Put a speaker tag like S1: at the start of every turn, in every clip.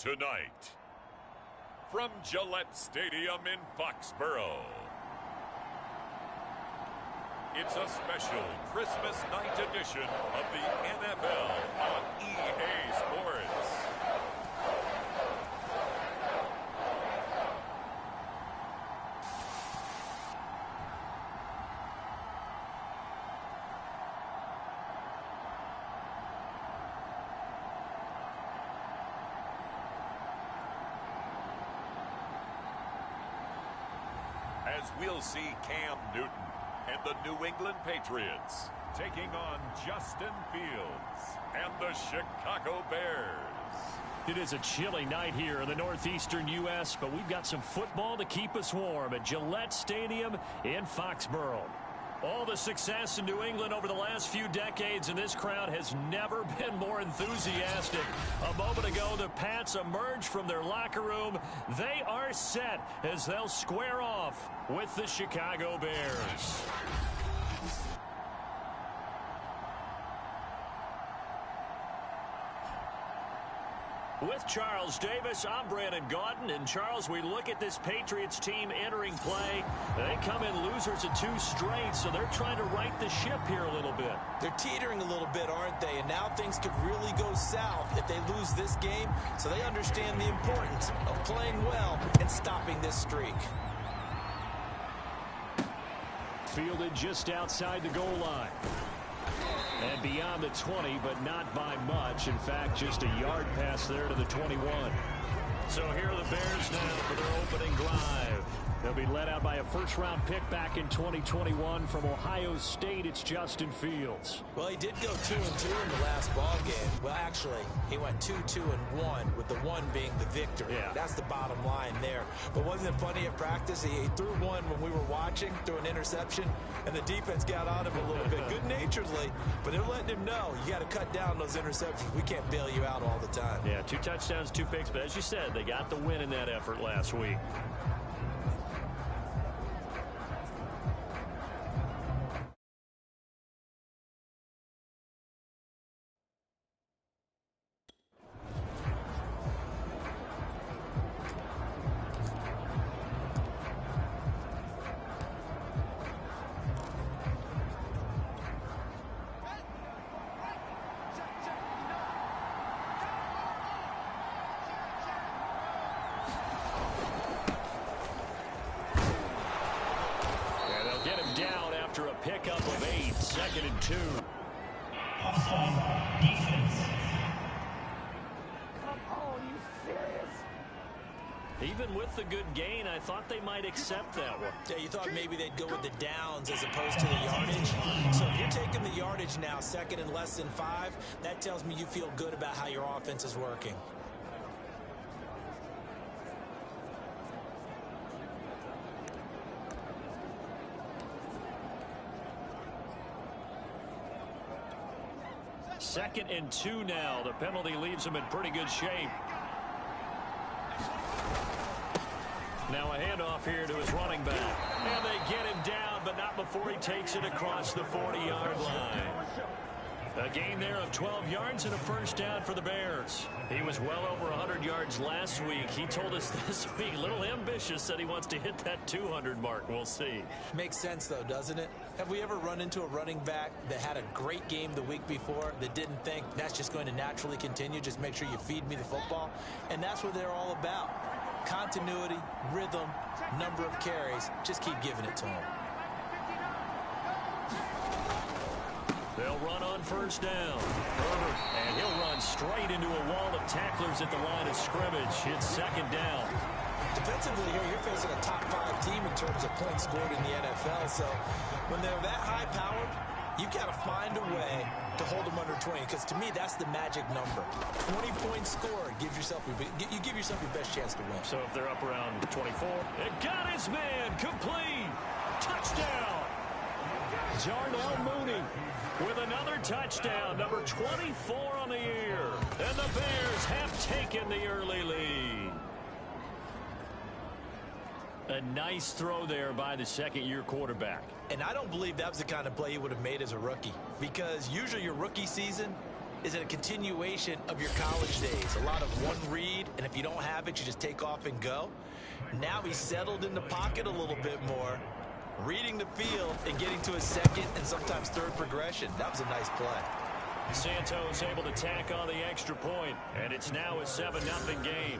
S1: Tonight, from Gillette Stadium in Foxborough, it's a special Christmas night edition of the NFL on EA Sports. As we'll see Cam Newton and the New England Patriots taking on Justin Fields and the Chicago Bears.
S2: It is a chilly night here in the northeastern U.S., but we've got some football to keep us warm at Gillette Stadium in Foxborough. All the success in New England over the last few decades, and this crowd has never been more enthusiastic. A moment ago, the Pats emerged from their locker room. They are set as they'll square off with the Chicago Bears. With Charles Davis, I'm Brandon Gaudin. And, Charles, we look at this Patriots team entering play. They come in losers of 2 straight, so they're trying to right the ship here a little bit.
S3: They're teetering a little bit, aren't they? And now things could really go south if they lose this game. So they understand the importance of playing well and stopping this streak.
S2: Fielded just outside the goal line. And beyond the 20, but not by much. In fact, just a yard pass there to the 21. So here are the Bears now for their opening drive. They'll be led out by a first-round pick back in 2021 from Ohio State. It's Justin Fields.
S3: Well, he did go 2-2 in the last ball game. Well, actually, he went 2-2-1, with the 1 being the victory.
S2: Yeah.
S3: That's the bottom line there. But wasn't it funny at practice? He threw one when we were watching, threw an interception, and the defense got on him a little bit, good-naturedly. But they're letting him know, you got to cut down those interceptions. We can't bail you out all the time.
S2: Yeah, 2 touchdowns, 2 picks. But as you said, they got the win in that effort last week. After a pickup of 8, 2nd and 2.
S4: Offside defense.
S5: Come on, you serious?
S2: Even with the good gain, I thought they might accept that one.
S3: Yeah, you thought maybe they'd go with the downs as opposed to the yardage. So if you're taking the yardage now, 2nd and less than 5, that tells me you feel good about how your offense is working.
S2: Second and 2 now. The penalty leaves them in pretty good shape. Now a handoff here to his running back. And they get him down, but not before he takes it across the 40-yard line. A gain there of 12 yards and a first down for the Bears. He was well over 100 yards last week. He told us this week, a little ambitious, said he wants to hit that 200 mark. We'll see.
S3: Makes sense, though, doesn't it? Have we ever run into a running back that had a great game the week before that didn't think that's just going to naturally continue? Just make sure you feed me the football. And that's what they're all about. Continuity, rhythm, number of carries. Just keep giving it to them.
S2: They'll run on first down. Herbert, and he'll run straight into a wall of tacklers at the line of scrimmage. It's 2nd down.
S3: Defensively here, you're facing a top 5 team in terms of points scored in the NFL. So when they're that high-powered, you've got to find a way to hold them under 20. Because to me, that's the magic number. 20 points scored gives yourself you give yourself your best chance to win.
S2: So if they're up around 24, it got his man complete. Touchdown. Darnell Mooney with another touchdown, number 24 on the year. And the Bears have taken the early lead. A nice throw there by the second-year quarterback.
S3: And I don't believe that was the kind of play he would have made as a rookie. Because usually your rookie season, is it a continuation of your college days? A lot of one read, and if you don't have it, you just take off and go. Now he's settled in the pocket a little bit more, reading the field and getting to his second and sometimes third progression. That was a nice play.
S2: Santos able to tack on the extra point, and it's now a 7-0 game.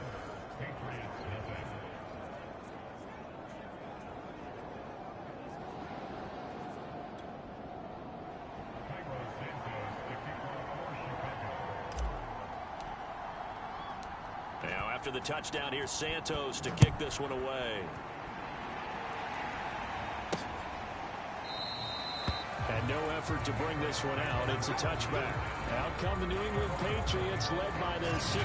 S2: Now after the touchdown, here's Santos to kick this one away. And no effort to bring this one out. It's a touchback. Out come the New England Patriots, led by their 6'5"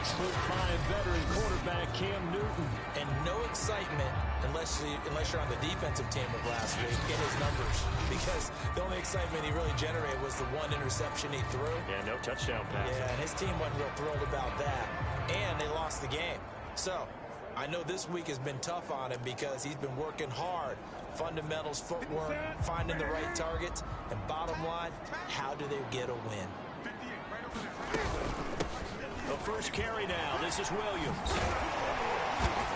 S2: veteran quarterback, Cam Newton.
S3: And no excitement, unless you're on the defensive team of last week, in his numbers. Because the only excitement he really generated was the one interception he threw.
S2: Yeah, no touchdown pass.
S3: Yeah, and his team wasn't real thrilled about that. And they lost the game. So, I know this week has been tough on him because he's been working hard. Fundamentals, footwork, finding the right targets. And bottom line, how do they get a win?
S2: The first carry now. This is Williams.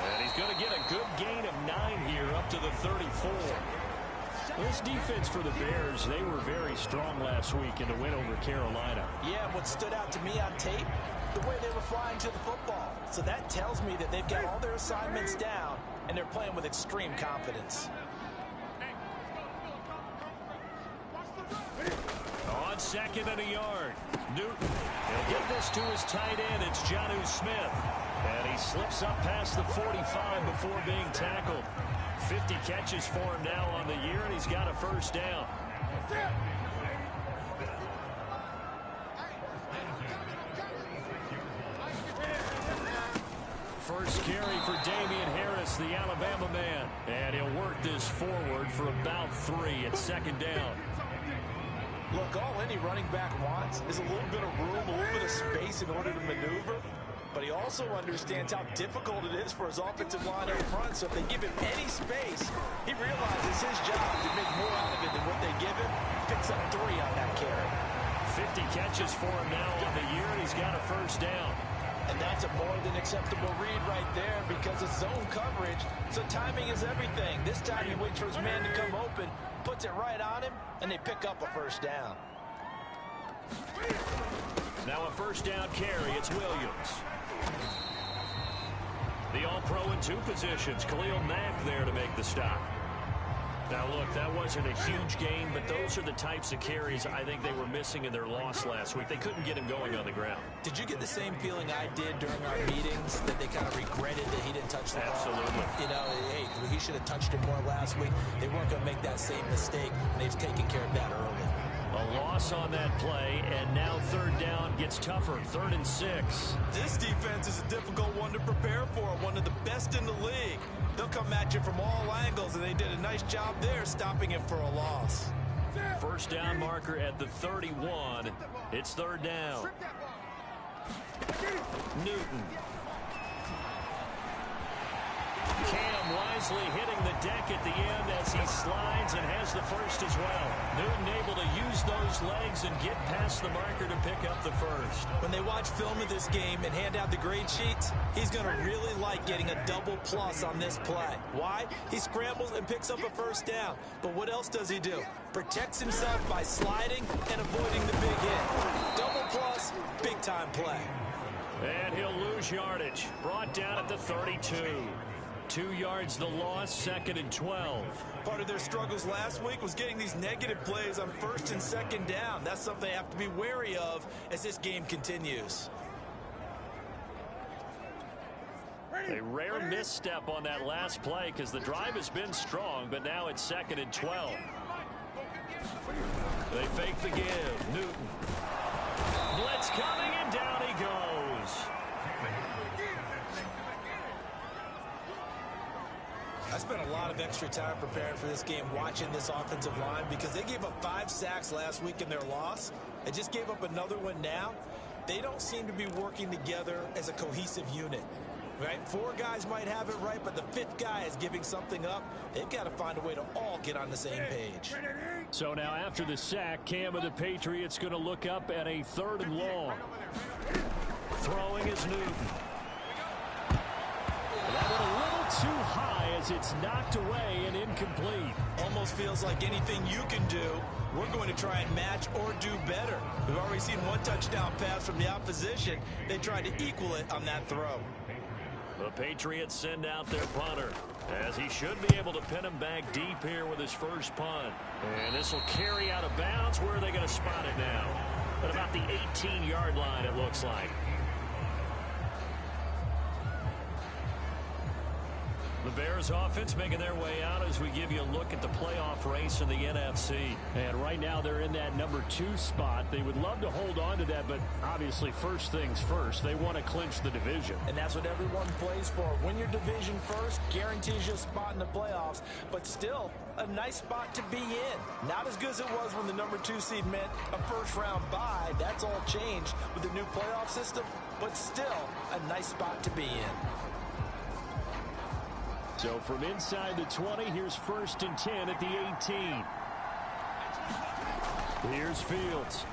S2: And he's going to get a good gain of 9 here up to the 34. This defense for the Bears, they were very strong last week in the win over Carolina.
S3: Yeah, what stood out to me on tape, the way they were flying to the football. So that tells me that they've got all their assignments down, and they're playing with extreme confidence.
S2: On second and a yard, Newton. He'll get this to his tight end. It's Jonnu Smith. And he slips up past the 45 before being tackled. 50 catches for him now on the year, and he's got a first down. First carry for Damian Harris, the Alabama man. And he'll work this forward for about 3 at second down.
S3: Look, all any running back wants is a little bit of room, a little bit of space in order to maneuver. But he also understands how difficult it is for his offensive line up front. So if they give him any space, he realizes his job to make more out of it than what they give him. Picks up 3 on that carry.
S2: 50 catches for him now on the year, and he's got a first down.
S3: And that's a more than acceptable read right there because it's zone coverage. So timing is everything. This time he waits for his man to come open, puts it right on him, and they pick up a first down.
S2: Now a first down carry. It's Williams. The All-Pro in 2 positions. Khalil Mack there to make the stop. Now, look, that wasn't a huge gain, but those are the types of carries I think they were missing in their loss last week. They couldn't get him going on the ground.
S3: Did you get the same feeling I did during our meetings, that they kind of regretted that he didn't touch the ball?
S2: Absolutely.
S3: You know, hey, he should have touched it more last week. They weren't going to make that same mistake, and they've taken care of that early.
S2: A loss on that play, and now third down gets tougher. 3rd and 6.
S3: This defense is a difficult one to prepare for, one of the best in the league. They'll come at you from all angles, and they did a nice job there stopping him for a loss.
S2: First down marker at the 31. It's 3rd down. Newton. Cam wisely hitting the deck at the end as he slides and has the first as well. Newton able to use those legs and get past the marker to pick up the first.
S3: When they watch film of this game and hand out the grade sheets, he's going to really like getting a double plus on this play. Why? He scrambles and picks up a first down. But what else does he do? Protects himself by sliding and avoiding the big hit. Double plus, big time play.
S2: And he'll lose yardage. Brought down at the 32. 2 yards the loss, 2nd and 12.
S3: Part of their struggles last week was getting these negative plays on 1st and 2nd down. That's something they have to be wary of as this game continues.
S2: A rare misstep on that last play because the drive has been strong, but now it's 2nd and 12. They fake the give. Newton. Blitz coming, and down he goes.
S3: I spent a lot of extra time preparing for this game, watching this offensive line, because they gave up 5 sacks last week in their loss. They just gave up another one now. They don't seem to be working together as a cohesive unit. right? 4 guys might have it right, but the 5th guy is giving something up. They've got to find a way to all get on the same page.
S2: So now after the sack, Cam of the Patriots going to look up at a 3rd and long. Throwing is Newton. That went a little too high as it's knocked away and incomplete.
S3: Almost feels like anything you can do, we're going to try and match or do better. We've already seen 1 touchdown pass from the opposition. They tried to equal it on that throw.
S2: The Patriots send out their punter, as he should be able to pin him back deep here with his first punt. And this will carry out of bounds. Where are they going to spot it now? At about the 18-yard line, it looks like. The Bears offense making their way out as we give you a look at the playoff race in the NFC. And right now they're in that number 2 spot. They would love to hold on to that, but obviously first things first. They want to clinch the division.
S3: And that's what everyone plays for. Win your division first, guarantees you a spot in the playoffs, but still a nice spot to be in. Not as good as it was when the number 2 seed meant a first-round bye. That's all changed with the new playoff system, but still a nice spot to be in.
S2: So from inside the 20, here's 1st and 10 at the 18. Here's Fields.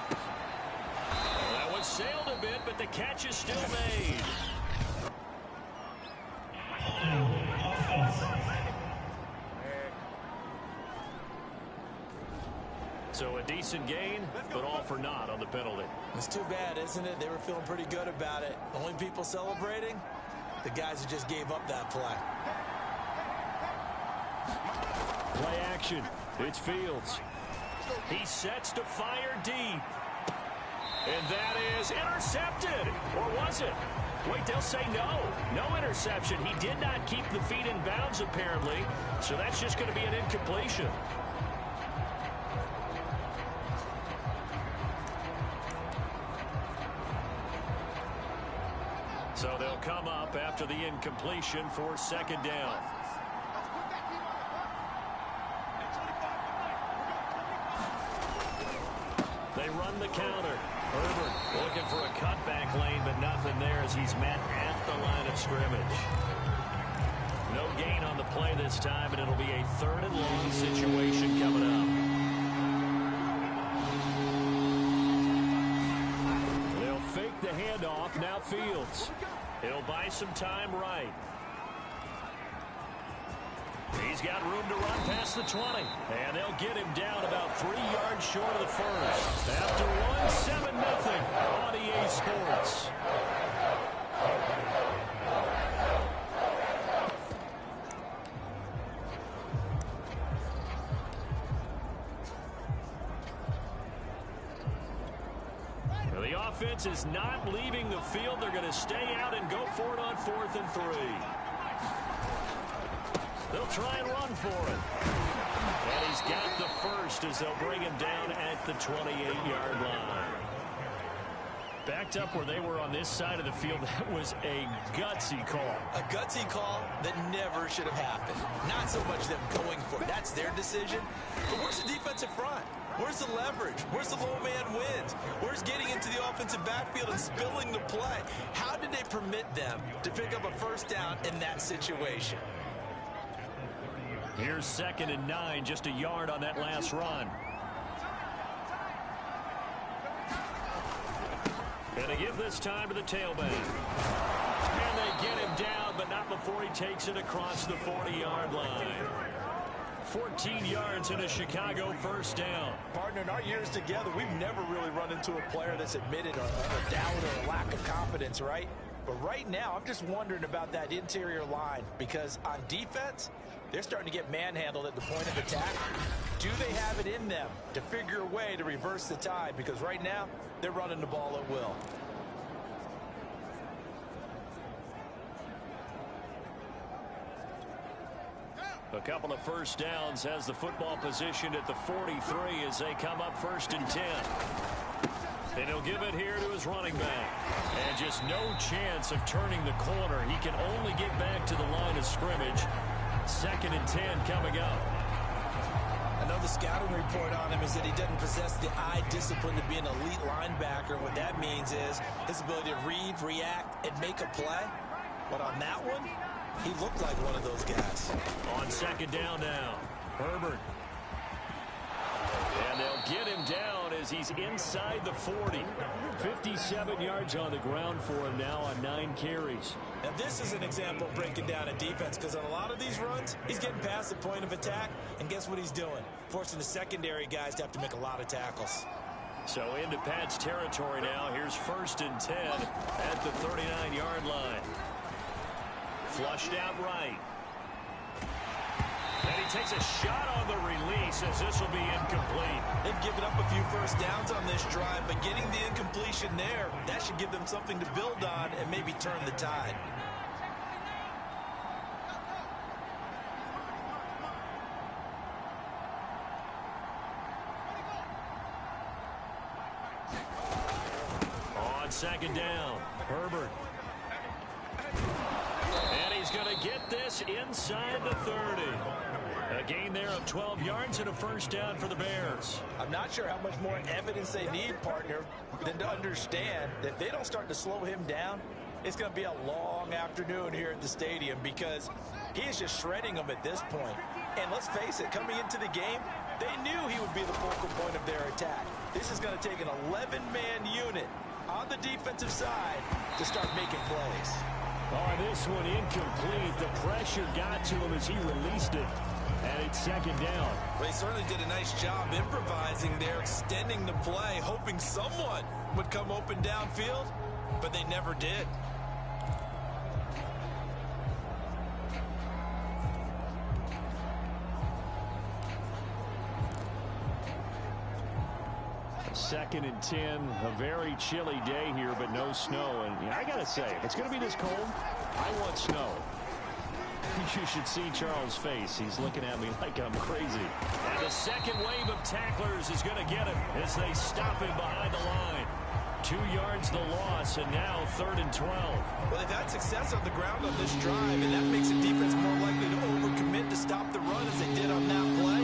S2: Well, that one sailed a bit, but the catch is still made. So a decent gain, but all for naught on the penalty.
S3: It's too bad, isn't it? They were feeling pretty good about it. Only people celebrating? The guys who just gave up that play.
S2: Play action. It's Fields. He sets to fire deep. And that is intercepted. Or was it? Wait, they'll say no. No interception. He did not keep the feet in bounds, apparently. So that's just going to be an incompletion. So they'll come up after the incompletion for 2nd down. They run the counter. Herbert looking for a cutback lane, but nothing there as he's met at the line of scrimmage. No gain on the play this time, and it'll be a 3rd and long situation coming up. They'll fake the handoff. Now Fields. He'll buy some time right. He's got room to run past the 20. And they'll get him down about 3 yards short of the first. After 1-7-0 on EA Sports. The offense is not leaving the field. They're going to stay out and go for it on 4th and 3. They'll try and run for it. And he's got the first as they'll bring him down at the 28-yard line. Backed up where they were on this side of the field, that was a gutsy call.
S3: A gutsy call that never should have happened. Not so much them going for it. That's their decision. But where's the defensive front? Where's the leverage? Where's the low man wins? Where's getting into the offensive backfield and spilling the play? How did they permit them to pick up a first down in that situation?
S2: Here's 2nd and 9, just a yard on that last run. And they give this time to the tailback. And they get him down, but not before he takes it across the 40-yard line. 14 yards and a Chicago first down.
S3: Partner, in our years together, we've never really run into a player that's admitted a doubt or a lack of confidence, right? But right now, I'm just wondering about that interior line because on defense, they're starting to get manhandled at the point of attack. Do they have it in them to figure a way to reverse the tide? Because right now, they're running the ball at will.
S2: A couple of first downs has the football positioned at the 43 as they come up 1st and 10. And he'll give it here to his running back. And just no chance of turning the corner. He can only get back to the line of scrimmage. 2nd and 10 coming up.
S3: know the scouting report on him is that he doesn't possess the eye discipline to be an elite linebacker. What that means is his ability to read, react, and make a play. But on that one, he looked like one of those guys.
S2: On second down now, Herbert. And they'll get him down as he's inside the 40. 57 yards on the ground for him now on 9 carries.
S3: Now this is an example of breaking down a defense, because on a lot of these runs, he's getting past the point of attack, and guess what he's doing? Forcing the secondary guys to have to make a lot of tackles.
S2: So into Pat's territory now. Here's 1st and 10 at the 39-yard line. Flushed out right. And he takes a shot on the release as this will be incomplete.
S3: They've given up a few first downs on this drive, but getting the incompletion there, that should give them something to build on and maybe turn the tide.
S2: On second down, Herbert. And he's going to get this inside the 30. A gain there of 12 yards and a first down for the Bears.
S3: I'm not sure how much more evidence they need, partner, than to understand that if they don't start to slow him down, it's going to be a long afternoon here at the stadium, because he is just shredding them at this point. And let's face it, coming into the game, they knew he would be the focal point of their attack. This is going to take an 11-man unit on the defensive side to start making plays.
S2: Oh, this one incomplete. The pressure got to him as he released it. And it's second down.
S3: Well, he certainly did a nice job improvising there, extending the play, hoping someone would come open downfield, but they never did.
S2: Second and 10, a very chilly day here, but no snow. And I got to say, if it's going to be this cold, I want snow. You should see Charles' face. He's looking at me like I'm crazy. And the second wave of tacklers is going to get him as they stop him behind the line. 2 yards the loss, and now 3rd and 12.
S3: Well, they've had success on the ground on this drive, and that makes the defense more likely to overcommit to stop the run as they did on that play.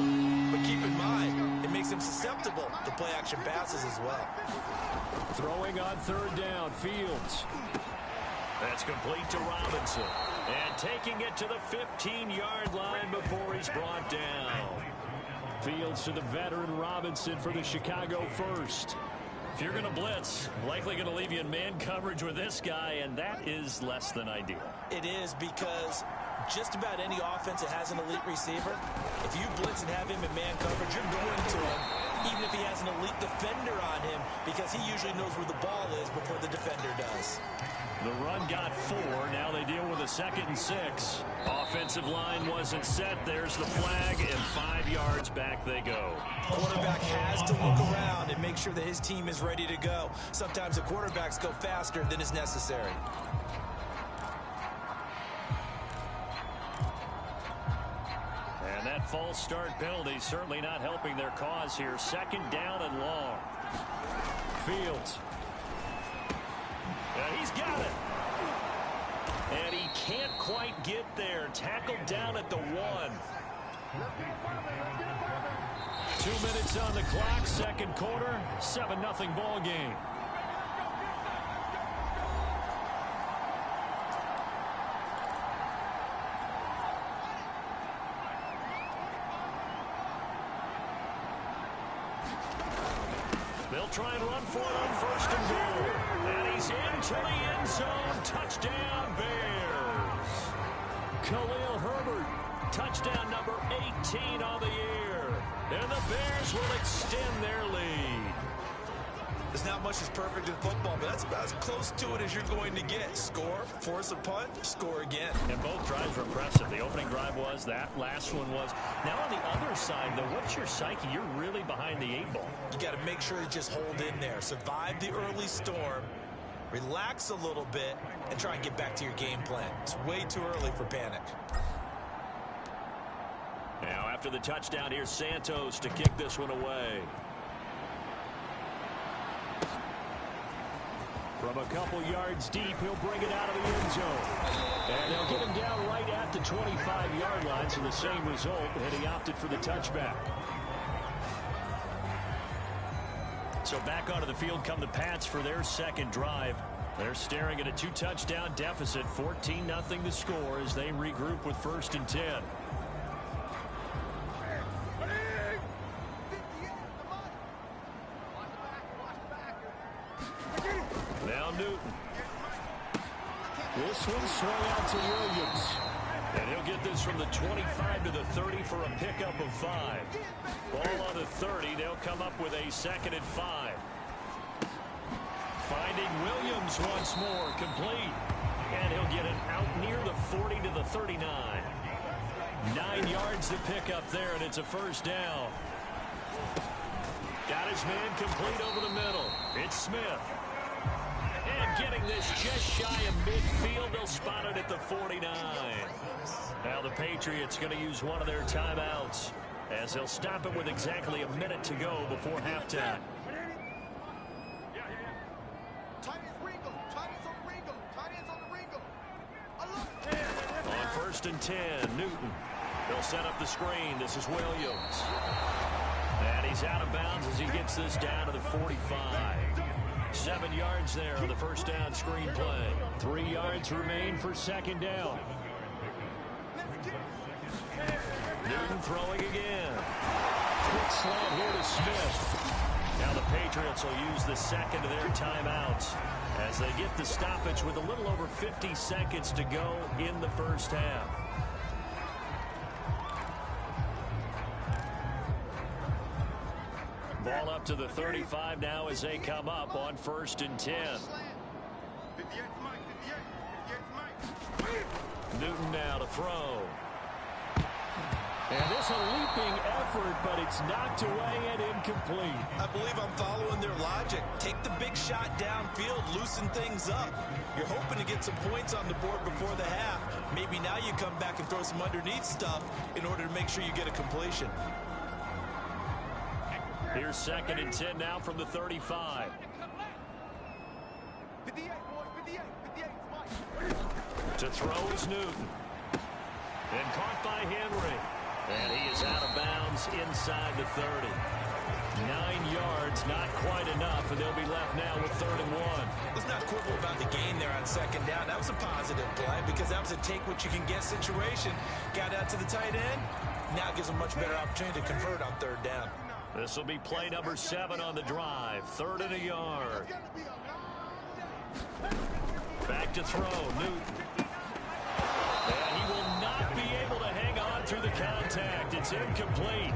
S3: But keep in mind, it makes them susceptible to play-action passes as well.
S2: Throwing on 3rd down, Fields. That's complete to Robinson. And taking it to the 15-yard line before he's brought down. Fields to the veteran Robinson for the Chicago first. If you're going to blitz, likely going to leave you in man coverage with this guy, and that is less than ideal.
S3: It is, because just about any offense that has an elite receiver, if you blitz and have him in man coverage, you're going to him, even if he has an elite defender on him, because he usually knows where the ball is before the defender does.
S2: The run got 4. Now they deal with a 2nd and 6. Offensive line wasn't set. There's the flag, and 5 yards back they go.
S3: Quarterback has to look around and make sure that his team is ready to go. Sometimes the quarterbacks go faster than is necessary.
S2: And that false start penalty certainly not helping their cause here. 2nd down and long. Fields. And he's got it. And he can't quite get there. Tackled down at the 1. 2 minutes on the clock, 2nd quarter, 7-0 ball game. They'll try and run for it on 1st and goal. And he's into the end zone. Touchdown, Bears. Khalil Herbert, touchdown number 18 on the year. And the Bears will extend their lead.
S3: There's not much that's perfect in football, but that's about as close to it as you're going to get. Score, force a punt, score again.
S2: And both drives were impressive. The opening drive was, that last one was. Now on the other side, though, what's your psyche? You're really behind the 8 ball.
S3: You got to make sure you just hold in there. Survive the early storm, relax a little bit, and try and get back to your game plan. It's way too early for panic.
S2: Now after the touchdown, here's Santos to kick this one away. From a couple yards deep, he'll bring it out of the end zone. And they'll get him down right at the 25-yard line, so the same result, and he opted for the touchback. So back onto the field come the Pats for their second drive. They're staring at a 2-touchdown deficit, 14-0 the score as they regroup with 1st and 10. Now Newton. This one swung out to Williams. And he'll get this from the 25 to the 30 for a pickup of 5. Ball on the 30. They'll come up with a 2nd and 5. Finding Williams once more, complete. And he'll get it out near the 40 to the 39. 9 yards to pick up there, and it's a 1st down. Got his man complete over the middle. It's Smith. And getting this just shy of midfield, they'll spot it at the 49. Now the Patriots going to use one of their timeouts as they'll stop it with exactly a minute to go before halftime. On 1st and 10, Newton. They'll set up the screen. This is Williams. And he's out of bounds as he gets this down to the 45. 7 yards there on the 1st down screen play. 3 yards remain for 2nd down. Newton throwing again. Quick slant here to Smith. Now the Patriots will use the 2nd of their timeouts as they get the stoppage with a little over 50 seconds to go in the 1st half. Ball up to the 35 now as they come up on 1st and 10. Newton now to throw. And this a leaping effort, but it's knocked away and incomplete.
S3: I believe I'm following their logic. Take the big shot downfield, loosen things up. You're hoping to get some points on the board before the half. Maybe now you come back and throw some underneath stuff in order to make sure you get a completion.
S2: Here's 2nd and 10 now from the 35. To throw is Newton. And caught by Henry. And he is out of bounds inside the 30. 9 yards, not quite enough, and they'll be left now with 3rd and 1.
S3: Let's not quibble about the gain there on 2nd down. That was a positive play because that was a take-what-you-can-get situation. Got out to the tight end. Now gives a much better opportunity to convert on 3rd down.
S2: This will be play number 7 on the drive. 3rd and a yard. Back to throw, Newton. And he will not be able to hang on through the contact. It's incomplete.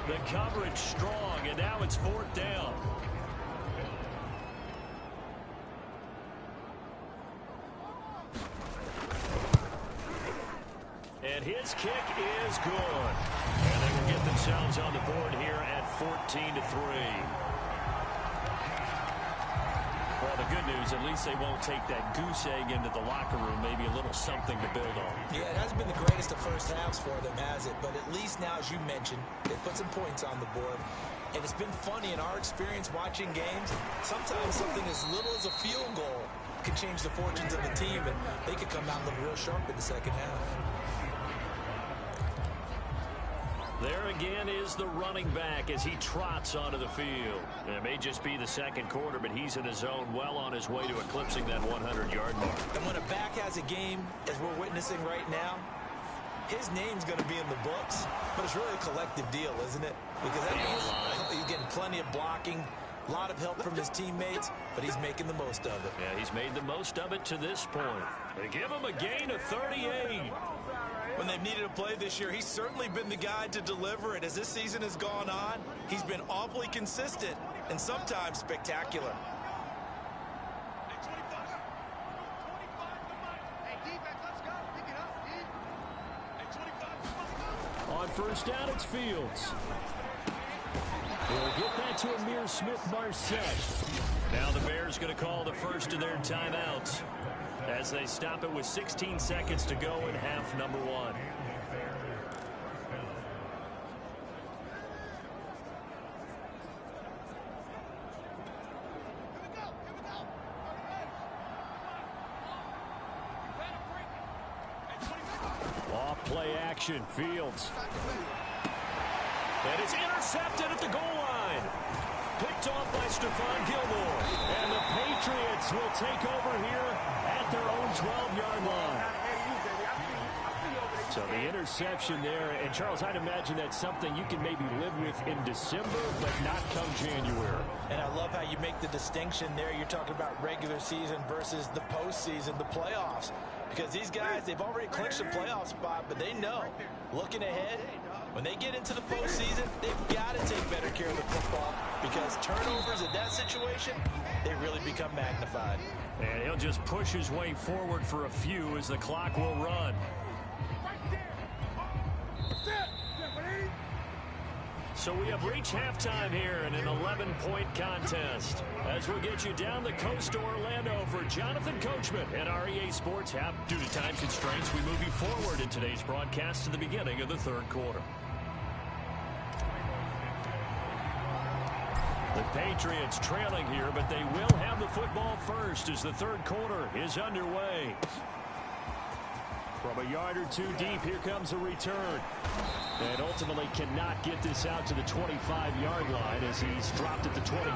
S2: The coverage strong, and now it's 4th down. And his kick is good. And they will get themselves on the board here at 14-3. Well, the good news, at least they won't take that goose egg into the locker room. Maybe a little something to build on.
S3: Yeah, it hasn't been the greatest of first halves for them, has it? But at least now, as you mentioned, they put some points on the board. And it's been funny in our experience watching games. Sometimes something as little as a field goal can change the fortunes of a team, and they could come out looking real sharp in the 2nd half.
S2: There again is the running back as he trots onto the field. It may just be the 2nd quarter, but he's in his zone, well on his way to eclipsing that 100-yard mark.
S3: And when a back has a game, as we're witnessing right now, his name's going to be in the books, but it's really a collective deal, isn't it? Because that means he's getting plenty of blocking, a lot of help from his teammates, but he's making the most of it.
S2: Yeah, he's made the most of it to this point. They give him a gain of 38.
S3: When they've needed a play this year, he's certainly been the guy to deliver it. As this season has gone on, he's been awfully consistent and sometimes spectacular.
S2: On 1st down, it's Fields. They'll get that to Amir Smith-Marset. Now the Bears going to call the first of their timeouts as they stop it with 16 seconds to go in half number 1. Off play action, Fields. And it's intercepted at the goal line. picked off by Stephon Gilmore. And the Patriots will take over here at their own 12-yard line. So the interception there, and Charles, I'd imagine that's something you can maybe live with in December, but not come January.
S3: And I love how you make the distinction there. You're talking about regular season versus the postseason, the playoffs. Because these guys, they've already clinched a playoff spot, but they know, looking ahead, when they get into the postseason, they've got to take better care of the football because turnovers in that situation, they really become magnified.
S2: And he'll just push his way forward for a few as the clock will run. So we have reached halftime here in an 11-point contest. As we'll get you down the coast to Orlando for Jonathan Coachman and our EA Sports app. Due to time constraints, we move you forward in today's broadcast to the beginning of the third quarter. The Patriots trailing here, but they will have the football first as the third quarter is underway. From a yard or two deep, here comes a return. And ultimately cannot get this out to the 25-yard line as he's dropped at the 23.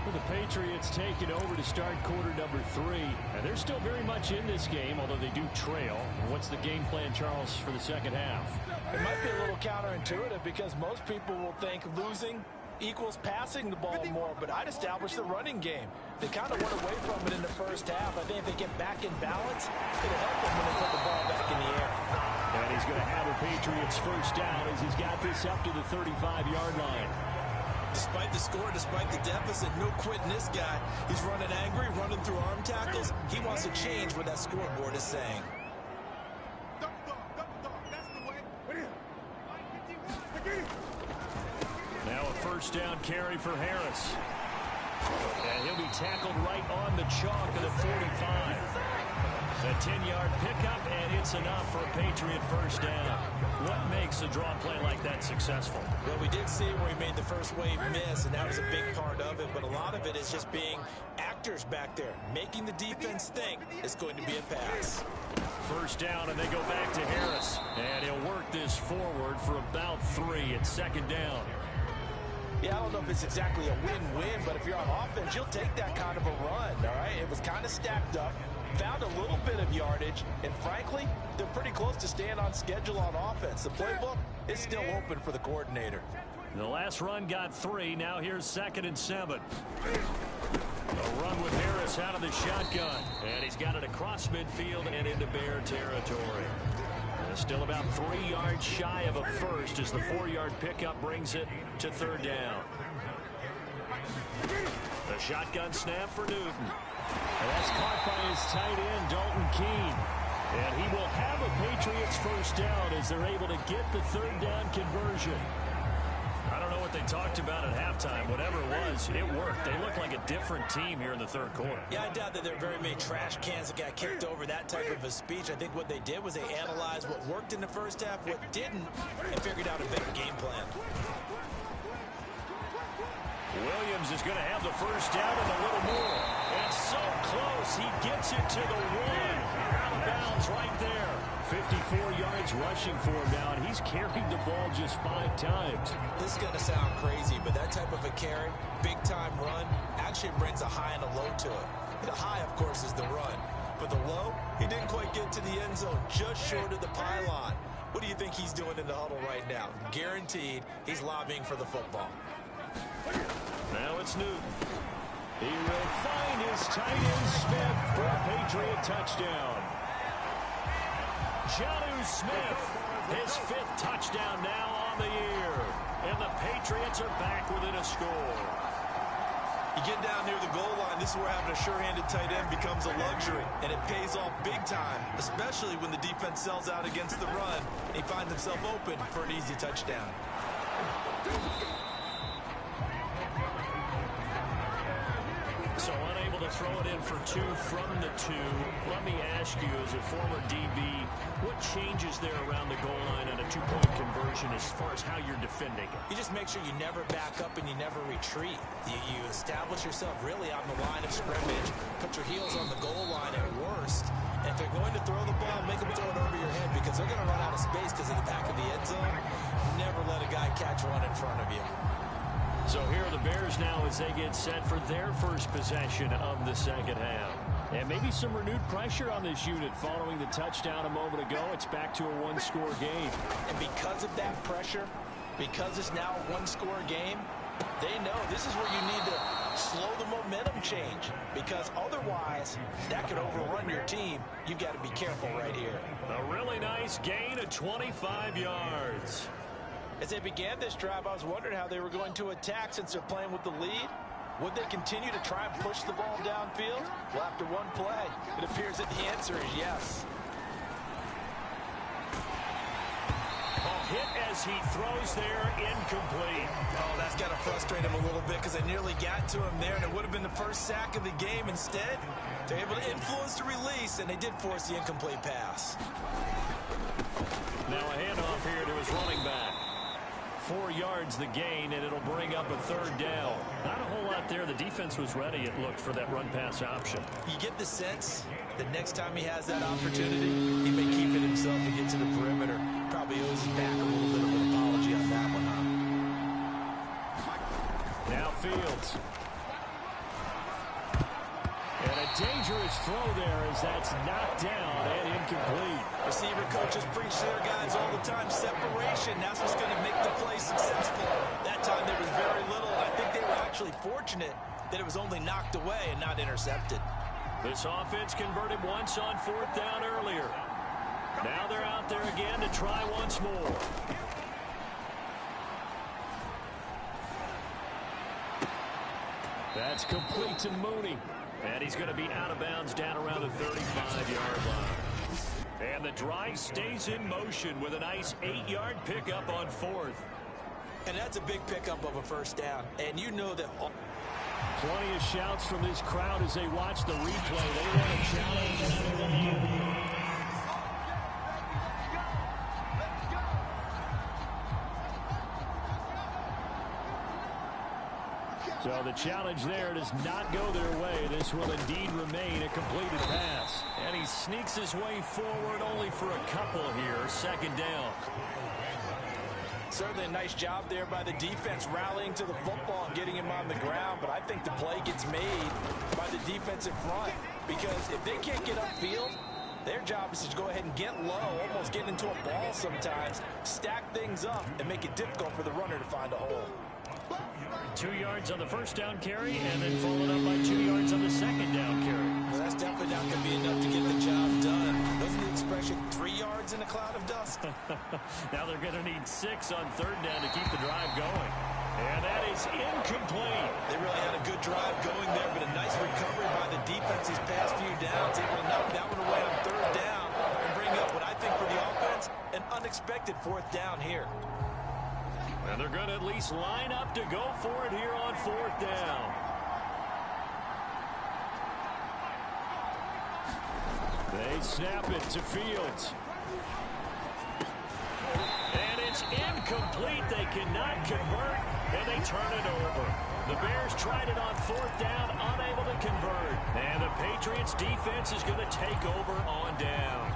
S2: Well, the Patriots taking over to start quarter number 3. And they're still very much in this game, although they do trail. What's the game plan, Charles, for the second half?
S3: It might be a little counterintuitive because most people will think losing equals passing the ball more, but I'd establish the running game. They kind of went away from it in the first half. I think if they get back in balance, it'll help them when they put the ball back in the air.
S2: And he's going to have a Patriots first down as he's got this up to the 35-yard line.
S3: Despite the score, despite the deficit, no quitting this guy. He's running angry, running through arm tackles. He wants to change what that scoreboard is saying.
S2: Now a first down carry for Harris. And he'll be tackled right on the chalk of the 45. A 10-yard pickup, and it's enough for a Patriot first down. What makes a draw play like that successful?
S3: Well, we did see where he made the first wave miss, and that was a big part of it. But a lot of it is just being actors back there, making the defense think it's going to be a pass.
S2: First down, and they go back to Harris. And he'll work this forward for about 3 at second down.
S3: Yeah, I don't know if it's exactly a win-win, but if you're on offense, you'll take that kind of a run, all right? It was kind of stacked up, found a little bit of yardage, and frankly, they're pretty close to staying on schedule on offense. The playbook is still open for the coordinator.
S2: The last run got 3. Now here's 2nd and 7. A run with Harris out of the shotgun. And he's got it across midfield and into Bear territory. Still about 3 yards shy of a first as the 4-yard pickup brings it to 3rd down. The shotgun snap for Newton. And that's caught by his tight end, Dalton Keene. And he will have a Patriots first down as they're able to get the 3rd down conversion. I don't know what they talked about at halftime. Whatever it was, it worked. They look like a different team here in the 3rd quarter.
S3: Yeah, I doubt that there are very many trash cans that got kicked over, that type of a speech. I think what they did was they analyzed what worked in the first half, what didn't, and figured out a better game plan.
S2: Williams is going to have the first down and a little more. And so close, he gets it to the 1. Out of bounds right there. 54 yards rushing for him now, and he's carried the ball just 5 times.
S3: This is going to sound crazy, but that type of a carry, big-time run, actually brings a high and a low to it. The high, of course, is the run. But the low, he didn't quite get to the end zone, just short of the pylon. What do you think he's doing in the huddle right now? Guaranteed he's lobbying for the football.
S2: Now it's Newton. He will find his tight end Smith for a Patriot touchdown. Jonnu Smith, his 5th touchdown now on the year. And the Patriots are back within a score.
S3: You get down near the goal line, this is where having a sure-handed tight end becomes a luxury. And it pays off big time, especially when the defense sells out against the run. And he finds himself open for an easy touchdown.
S2: So unable to throw it in for 2 from the 2. Let me ask you, as a former DB, what changes there around the goal line on a 2-point conversion as far as how you're defending it?
S3: You just make sure you never back up and you never retreat. You establish yourself really on the line of scrimmage, put your heels on the goal line at worst. And if they're going to throw the ball, make them throw it over your head because they're going to run out of space because of the back of the end zone. never let a guy catch one in front of you.
S2: So here are the Bears now as they get set for their first possession of the second half. And maybe some renewed pressure on this unit following the touchdown a moment ago. It's back to a one-score game.
S3: And because of that pressure, because it's now a one-score game, they know this is where you need to slow the momentum change, because otherwise that could overrun your team. You've got to be careful right here.
S2: A really nice gain of 25 yards.
S3: As they began this drive, I was wondering how they were going to attack since they're playing with the lead. Would they continue to try and push the ball downfield? Well, after one play, it appears that the answer is yes.
S2: Hit as he throws there, incomplete.
S3: Oh, that's got to frustrate him a little bit, because I nearly got to him there, and it would have been the first sack of the game. Instead, they're able to influence the release, and they did force the incomplete pass.
S2: Now a handoff here to his running back. 4 yards the gain, and it'll bring up a third down. Not a whole lot there. The defense was ready, it looked, for that run-pass option. You
S3: get the sense that next time he has that opportunity, he may keep it himself and get to the perimeter. Probably owes his back a little bit of an apology on that one, huh?
S2: Now Fields. And a dangerous throw there as that's knocked down and incomplete.
S3: Receiver coaches preach to their guys all the time. Separation, that's what's going to make the play successful. That time there was very little, and I think they were actually fortunate that it was only knocked away and not intercepted.
S2: This offense converted once on fourth down earlier. Now they're out there again to try once more. That's complete to Mooney. And he's going to be out of bounds down around the 35-yard line. And the drive stays in motion with a nice 8-yard pickup on fourth.
S3: And that's a big pickup of a first down. And you know that...
S2: Plenty of shouts from this crowd as they watch the replay. They want a challenge. So the challenge there does not go their way. This will indeed remain a completed pass. And he sneaks his way forward only for a couple here. Second down.
S3: Certainly a nice job there by the defense rallying to the football and getting him on the ground. But I think the play gets made by the defensive front. Because if they can't get upfield, their job is to go ahead and get low, almost get into a ball sometimes, stack things up, and make it difficult for the runner to find a hole.
S2: 2 yards on the first down carry, and then followed up by 2 yards on the second down carry.
S3: Well, that's definitely not going to be enough to get the job done. Doesn't the expression 3 yards in a cloud of dust?
S2: Now they're going to need 6 on third down to keep the drive going. And that is incomplete.
S3: They really had a good drive going there, but a nice recovery by the defense these past few downs, able to knock that one away on third down and bring up what I think for the offense, an unexpected fourth down here.
S2: And they're going to at least line up to go for it here on fourth down. They snap it to Fields. And it's incomplete. They cannot convert, and they turn it over. The Bears tried it on fourth down, unable to convert. And the Patriots defense is going to take over on down.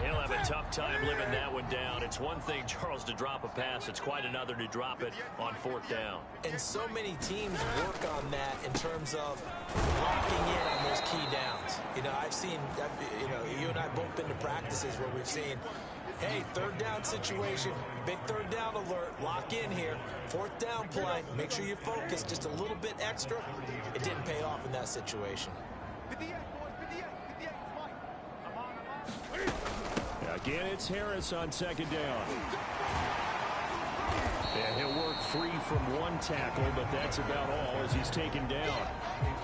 S2: He'll have a tough time living that one down. It's one thing, Charles, to drop a pass. It's quite another to drop it on fourth down.
S3: And so many teams work on that in terms of locking in on those key downs. You know, I've seen, you and I both been to practices where we've seen, hey, third down situation, big third down alert, lock in here, fourth down play, make sure you focus just a little bit extra. It didn't pay off in that situation.
S2: Again, it's Harris on second down. And he'll work free from one tackle, but that's about all as he's taken down.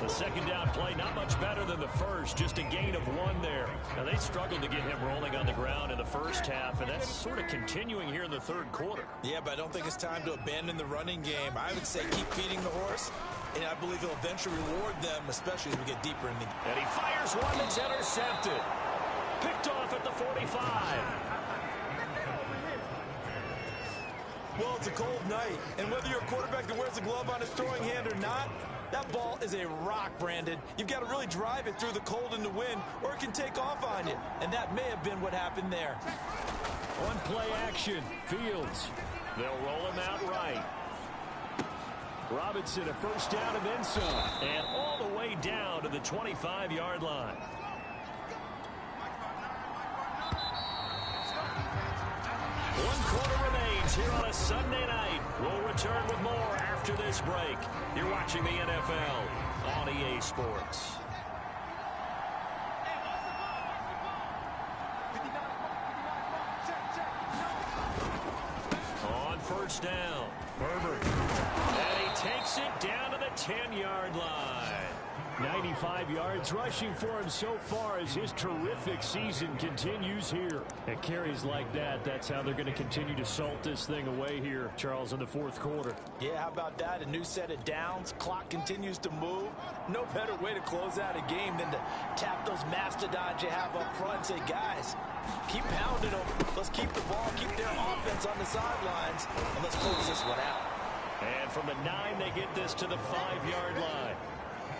S2: The second down play, not much better than the first, just a gain of 1 there. Now, they struggled to get him rolling on the ground in the first half, and that's sort of continuing here in the third quarter.
S3: Yeah, but I don't think it's time to abandon the running game. I would say keep feeding the horse, and I believe he'll eventually reward them, especially as we get deeper in the game.
S2: And he fires one that's intercepted. Picked off at the 45.
S3: Well, it's a cold night, and whether you're a quarterback that wears a glove on his throwing hand or not, that ball is a rock, Brandon. You've got to really drive it through the cold and the wind, or it can take off on you. And that may have been what happened there.
S2: One play action. Fields They'll roll him out right. Robinson a first down and then some. And all the way down to the 25-yard line. One quarter remains here on a Sunday night. We'll return with more after this break. You're watching the NFL on EA Sports. On first down, Herbert. And he takes it down to the 10-yard line. 95 yards rushing for him so far as his terrific season continues here. At carries like that, that's how they're going to continue to salt this thing away here, Charles, in the fourth quarter.
S3: Yeah, how about that? A new set of downs. Clock continues to move. No better way to close out a game than to tap those mastodons you have up front and say, guys, keep pounding them. Let's keep the ball, keep their offense on the sidelines, and let's close this one out.
S2: And from the 9, they get this to the 5-yard line.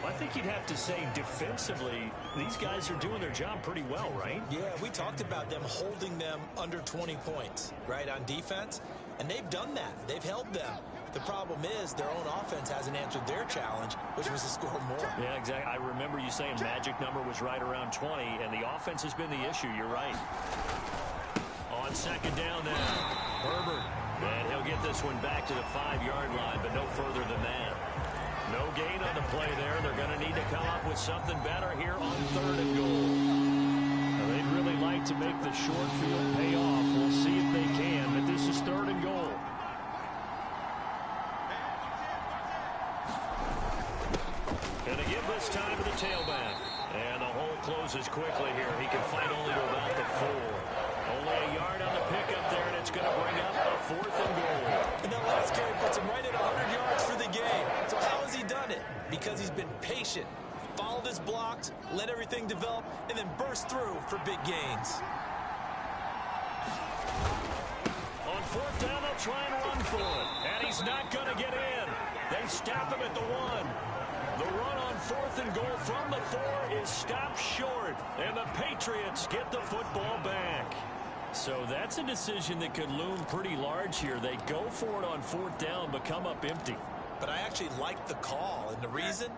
S2: I think you'd have to say defensively, these guys are doing their job pretty well, right?
S3: Yeah, we talked about them holding them under 20 points, right, on defense, and they've done that. They've held them. The problem is their own offense hasn't answered their challenge, which was to score more.
S2: Yeah, exactly. I remember you saying magic number was right around 20, and the offense has been the issue. You're right. On second down now, Herbert. And he'll get this one back to the 5-yard line, but no further than that. No gain on the play there. They're going to need to come up with something better here on 3rd and goal. Now, they'd really like to make the short field pay off. We'll see if they can, but this is 3rd and goal. Going to give this time to the tailback. And the hole closes quickly here. He can fight only to about the 4. Only a yard on the pickup there, and it's going to bring up a 4th and goal.
S3: And that last carry puts him right at 100 yards for the game. So how has he done it? Because he's been patient, followed his blocks, let everything develop, and then burst through for big gains.
S2: On 4th down, they'll try and run for it. And he's not going to get in. They stop him at the 1. The run on 4th and goal from the 4 is stopped short. And the Patriots get the football back. So that's a decision that could loom pretty large here. They go for it on 4th down, but come up empty.
S3: But I actually like the call, and the reason?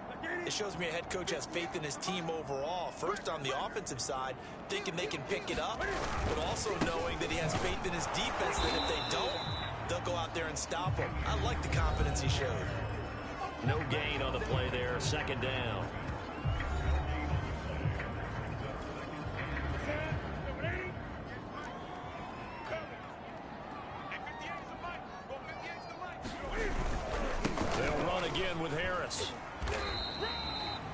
S3: It shows me a head coach has faith in his team overall. First on the offensive side, thinking they can pick it up, but also knowing that he has faith in his defense that if they don't, they'll go out there and stop him. I like the confidence he showed.
S2: No gain on the play there, 2nd down. They'll run again with Harris.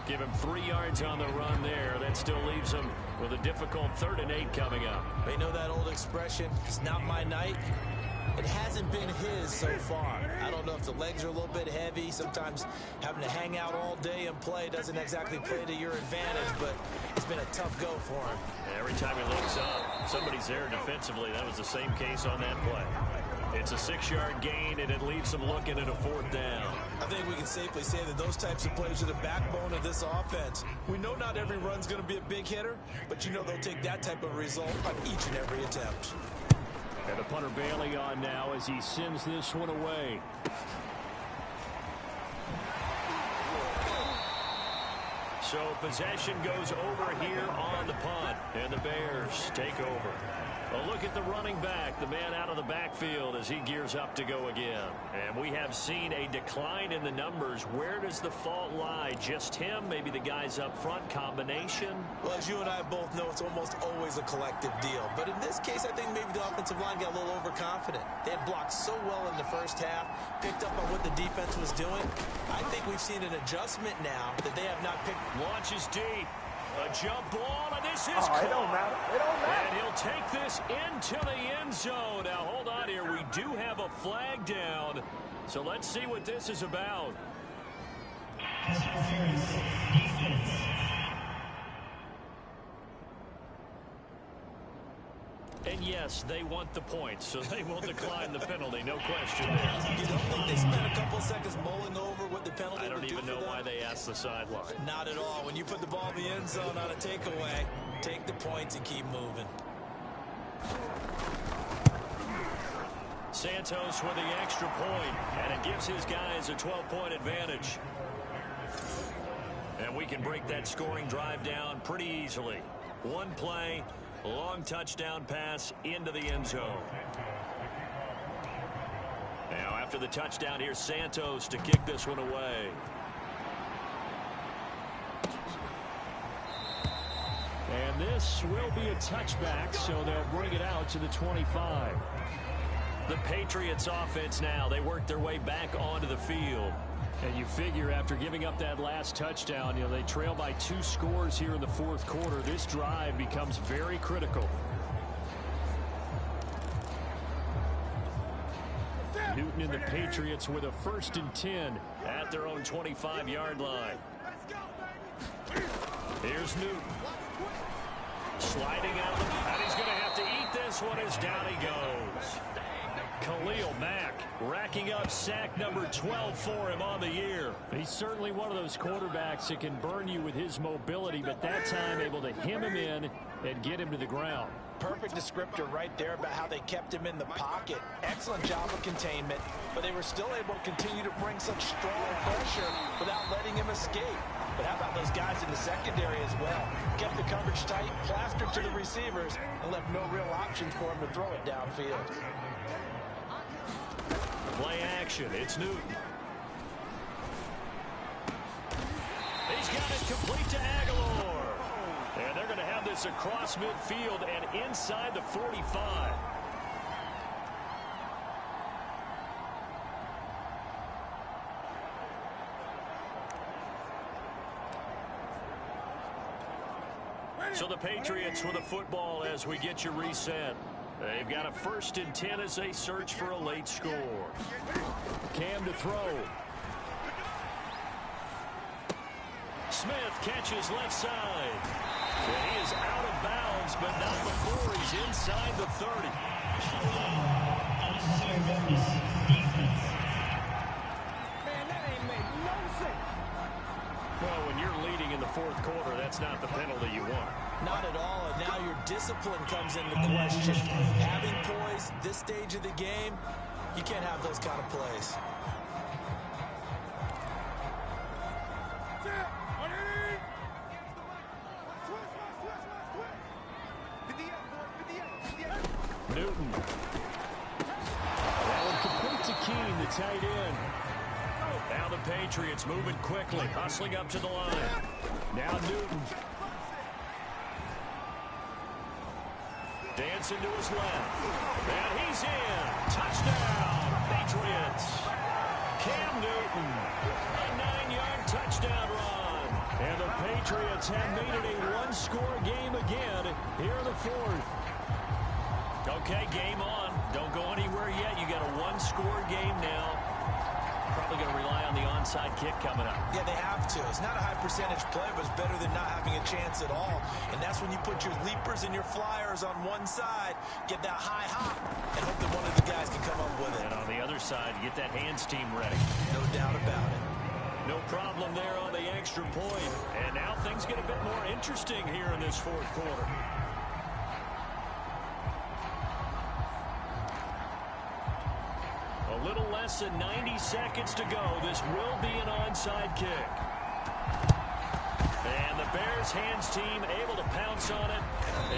S2: Give him 3 yards on the run there. That still leaves him with a difficult 3rd and 8 coming up.
S3: They know that old expression, it's not my night. It hasn't been his so far. I don't know if the legs are a little bit heavy. Sometimes having to hang out all day and play doesn't exactly play to your advantage, but it's been a tough go for him.
S2: Every time he looks up, somebody's there defensively. That was the same case on that play. It's a 6-yard gain, and it leaves them looking at a 4th down.
S3: I think we can safely say that those types of plays are the backbone of this offense. We know not every run's going to be a big hitter, but you know they'll take that type of result on each and every attempt.
S2: And the punter Bailey on now as he sends this one away. So possession goes over here on the punt, and the Bears take over. A look at the running back, the man out of the backfield as he gears up to go again. And we have seen a decline in the numbers. Where does the fault lie? Just him? Maybe the guys up front? Combination?
S3: Well, as you and I both know, it's almost always a collective deal. But in this case, I think maybe the offensive line got a little overconfident. They had blocked so well in the first half, picked up on what the defense was doing. I think we've seen an adjustment now that they have not picked.
S2: Launches deep. A jump ball, and this is
S5: it don't matter. It don't matter.
S2: And he'll take this into the end zone. Now, hold on here. We do have a flag down. So let's see what this is about. And yes, they want the points, so they will decline the penalty, no question there.
S3: You don't think they spent a couple seconds mulling over what the penalty
S2: I don't
S3: would
S2: even
S3: do
S2: know
S3: for them?
S2: why they asked the sideline.
S3: Not at all. When you put the ball in the end zone on a takeaway, take the points and keep moving.
S2: Santos with the extra point, and it gives his guys a 12-point advantage. And we can break that scoring drive down pretty easily. One play, long touchdown pass into the end zone. Now after the touchdown, here's Santos to kick this one away.
S4: And this will be a touchback, so they'll bring it out to the 25.
S2: The Patriots offense now, they work their way back onto the field.
S4: And you figure after giving up that last touchdown, they trail by 2 scores here in the fourth quarter. This drive becomes very critical. Newton and the Patriots with a 1st and 10
S2: at their own 25-yard line. Here's Newton. Sliding out, and he's going to have to eat this one as down he goes. Khalil Mack racking up sack number 12 for him on the year.
S4: He's certainly one of those quarterbacks that can burn you with his mobility, but that time able to hem him in and get him to the ground.
S3: Perfect descriptor right there about how they kept him in the pocket. Excellent job of containment, but they were still able to continue to bring such strong pressure without letting him escape. But how about those guys in the secondary as well? Kept the coverage tight, plastered to the receivers, and left no real options for him to throw it downfield.
S2: Play action. It's Newton. He's got it complete to Aguilar. And they're going to have this across midfield and inside the 45. So the Patriots with the football as we get you reset. They've got a 1st and 10 as they search for a late score.
S4: Cam to throw.
S2: Smith catches left side. And he is out of bounds, but not before he's inside the 30.
S5: Man, that ain't make no sense.
S2: Well, when you're leading in the fourth quarter, that's not the penalty you want.
S3: Not at all, and now your discipline comes into question. Having poise this stage of the game, you can't have those kind of plays.
S2: Newton.
S4: That one complete to Keene, the tight end.
S2: Now the Patriots moving quickly, hustling up to the line.
S4: Now Newton.
S2: Dancing to his left. And he's in. Touchdown, Patriots. Cam Newton. A 9-yard touchdown run.
S4: And the Patriots have made it a one-score game again here in the fourth.
S2: Okay, game on. Don't go anywhere yet. You got a one-score game now. Probably going to rely on the onside kick coming up.
S3: Yeah, they have to. It's not a high percentage play, but it's better than not having a chance at all. And that's when you put your leapers and your flyers on one side, get that high hop, and hope that one of the guys can come up with it.
S2: And on the other side, get that hands team ready.
S3: No doubt about it.
S2: No problem there on the extra point. And now things get a bit more interesting here in this fourth quarter. A little less than 90 seconds to go. This will be an onside kick. And the Bears hands team able to pounce on it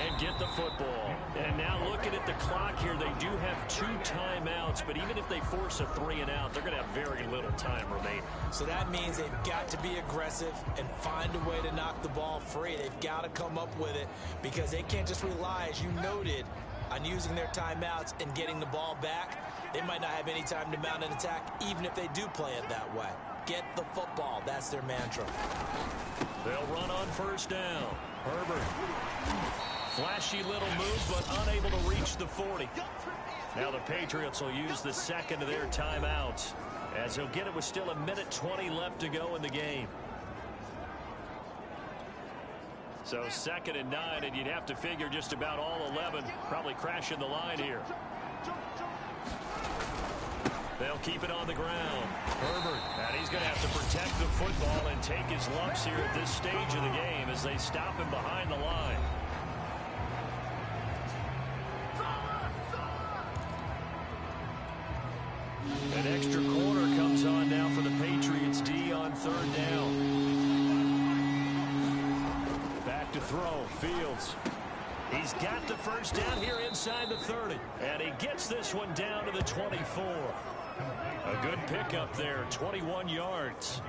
S2: and get the football. And now looking at the clock here, they do have 2 timeouts, but even if they force a 3-and-out, they're going to have very little time remaining.
S3: So that means they've got to be aggressive and find a way to knock the ball free. They've got to come up with it because they can't just rely, as you noted, on using their timeouts and getting the ball back. They might not have any time to mount an attack, even if they do play it that way. Get the football. That's their mantra.
S2: They'll run on first down. Herbert. Flashy little move, but unable to reach the 40. Now the Patriots will use the second of their timeouts, as they'll get it with still 1:20 left to go in the game. So 2nd and 9, and you'd have to figure just about all 11 probably crashing the line here. They'll keep it on the ground. Herbert, and he's going to have to protect the football and take his lumps here at this stage of the game as they stop him behind the line. throw. Fields. He's got the first down here inside the 30. And he gets this one down to the 24. A good pickup there, 21 yards.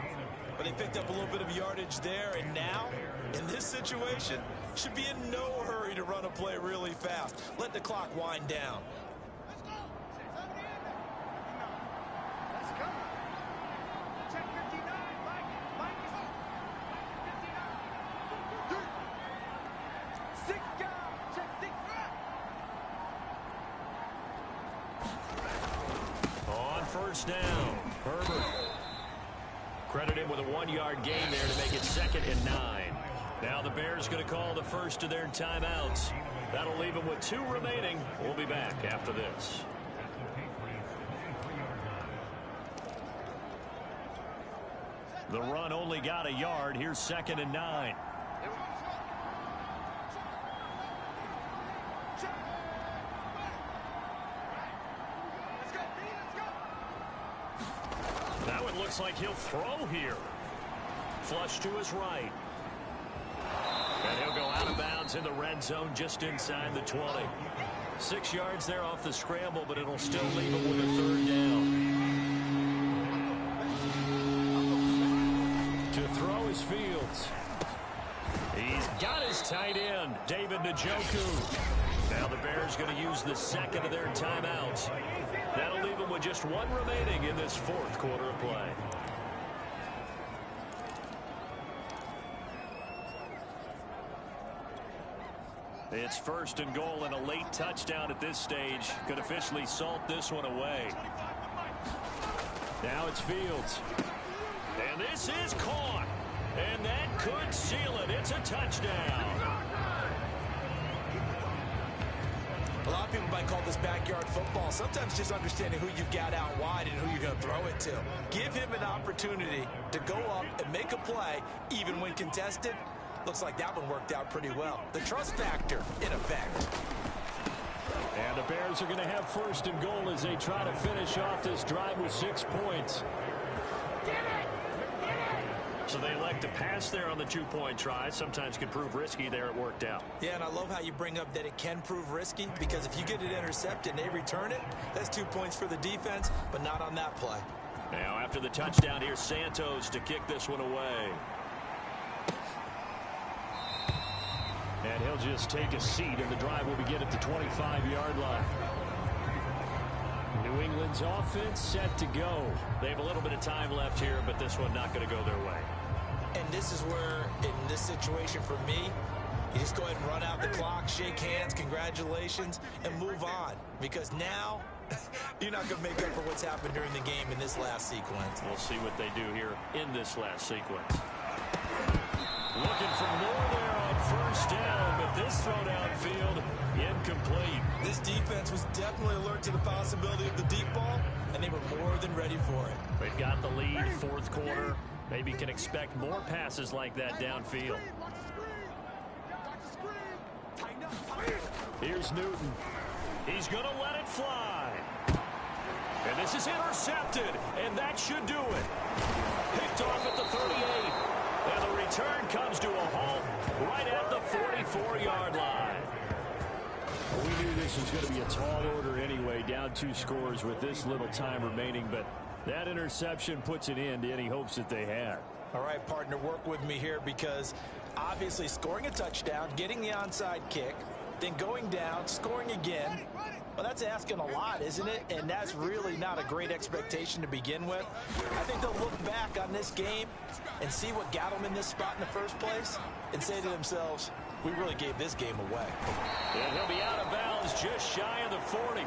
S3: But they picked up a little bit of yardage there, and now, in this situation, should be in no hurry to run a play really fast. Let the clock wind down.
S2: On first down, Herbert. Credit him with a 1-yard gain there to make it 2nd and 9. Now the Bears going to call the first of their timeouts. That'll leave them with 2 remaining. We'll be back after this. The run only got a yard. Here's 2nd and 9. Now it looks like he'll throw here. Flush to his right. And he'll go out of bounds in the red zone just inside the 20. 6 yards there off the scramble, but it'll still leave him with a 3rd down. To throw is Fields. He's got his tight end, David Njoku. Now the Bears going to use the 2nd of their timeouts. That'll leave them with just 1 remaining in this 4th quarter of play. It's 1st and goal and a late touchdown at this stage. Could officially salt this one away. Now it's Fields. And this is caught. And that could seal it. It's a touchdown.
S3: A lot of people might call this backyard football. Sometimes just understanding who you've got out wide and who you're going to throw it to. Give him an opportunity to go up and make a play, even when contested. Looks like that one worked out pretty well. The trust factor in effect.
S2: And the Bears are going to have 1st and goal as they try to finish off this drive with 6 points. So they elect to pass there on the 2-point try. Sometimes can prove risky. There it worked out.
S3: Yeah, and I love how you bring up that it can prove risky, because if you get it intercepted and they return it, that's 2 points for the defense, but not on that play.
S2: Now after the touchdown, here's Santos to kick this one away. And he'll just take a seat, and the drive will begin at the 25-yard line. New England's offense set to go. They have a little bit of time left here, but this one not going to go their way.
S3: And this is where, in this situation for me, you just go ahead and run out the clock, shake hands, congratulations, and move on. Because now, you're not going to make up for what's happened during the game in this last sequence.
S2: We'll see what they do here in this last sequence. Looking for more there on 1st down, but this throw downfield, incomplete.
S3: This defense was definitely alert to the possibility of the deep ball, and they were more than ready for it.
S2: They've got the lead, 4th quarter. Maybe can expect more passes like that downfield. Here's Newton. He's going to let it fly. And this is intercepted, and that should do it. Picked off at the 38. And the return comes to a halt right at the 44-yard line. Well, we knew this was going to be a tall order anyway, down 2 scores with this little time remaining, but that interception puts an end to any hopes that they had.
S3: All right, partner, work with me here, because obviously scoring a touchdown, getting the onside kick, then going down, scoring again, well, that's asking a lot, isn't it? And that's really not a great expectation to begin with. I think they'll look back on this game and see what got them in this spot in the first place and say to themselves, we really gave this game away.
S2: And he'll be out of bounds just shy of the 40.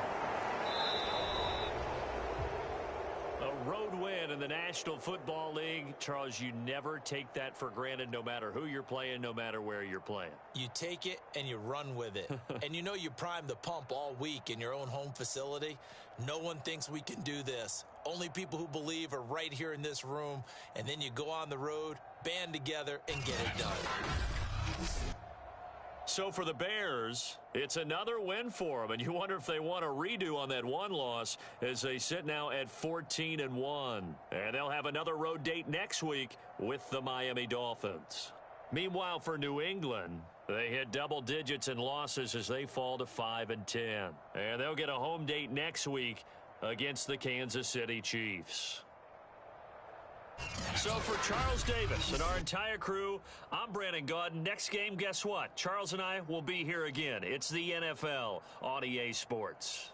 S2: A road win in the National Football League. Charles, you never take that for granted, no matter who you're playing, no matter where you're playing.
S3: You take it and you run with it. And you know you prime the pump all week in your own home facility. No one thinks we can do this. Only people who believe are right here in this room. And then you go on the road, band together, and get it done.
S2: So for the Bears, it's another win for them, and you wonder if they want a redo on that one loss as they sit now at 14-1. And they'll have another road date next week with the Miami Dolphins. Meanwhile, for New England, they hit double digits in losses as they fall to 5-10. And they'll get a home date next week against the Kansas City Chiefs. So for Charles Davis and our entire crew, I'm Brandon Gaudin. Next game, guess what? Charles and I will be here again. It's the NFL on EA Sports.